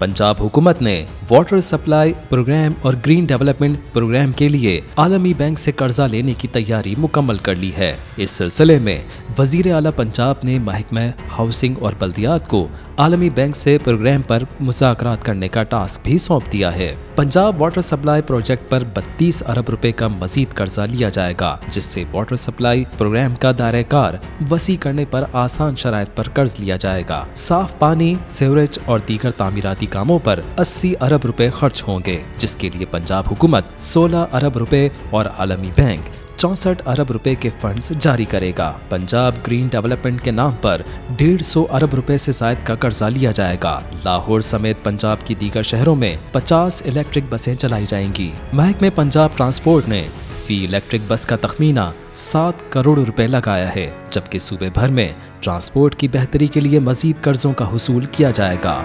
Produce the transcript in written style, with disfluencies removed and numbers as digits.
पंजाब हुकूमत ने water supply programme और ग्रीन डेवलपमेंट प्रोग्राम के लिए आलमी बैंक से कर्जा लेने की तैयारी मुकम्मल कर ली है। इस सिलसिले में वजीर आला पंजाब ने महकमा हाउसिंग और बल्दियात को आलमी बैंक से प्रोग्राम पर मुज़ाकरात करने का टास्क भी सौंप दिया है। पंजाब वाटर सप्लाई प्रोजेक्ट पर 32 अरब रुपए का मजीद कर्जा लिया जाएगा, जिससे वाटर सप्लाई प्रोग्राम का दायरा-ए-कार वसी करने पर आसान शराइत पर कर्ज लिया जाएगा। साफ पानी, सीवरेज और दीगर तामीराती कामों पर 80 अरब रुपए खर्च होंगे, जिसके लिए पंजाब हुकूमत 16 अरब रुपए और आलमी बैंक 64 अरब रुपए के फंड्स जारी करेगा। पंजाब ग्रीन डेवलपमेंट के नाम पर 150 अरब रुपए से जायद का कर्जा लिया जाएगा। लाहौर समेत पंजाब की दीगर शहरों में 50 इलेक्ट्रिक बसें चलाई जाएंगी। महकमे पंजाब ट्रांसपोर्ट ने फी इलेक्ट्रिक बस का तखमीना 7 करोड़ रुपए लगाया है, जबकि सूबे भर में ट्रांसपोर्ट की बेहतरी के लिए मजीद कर्जों का हुसूल किया जाएगा।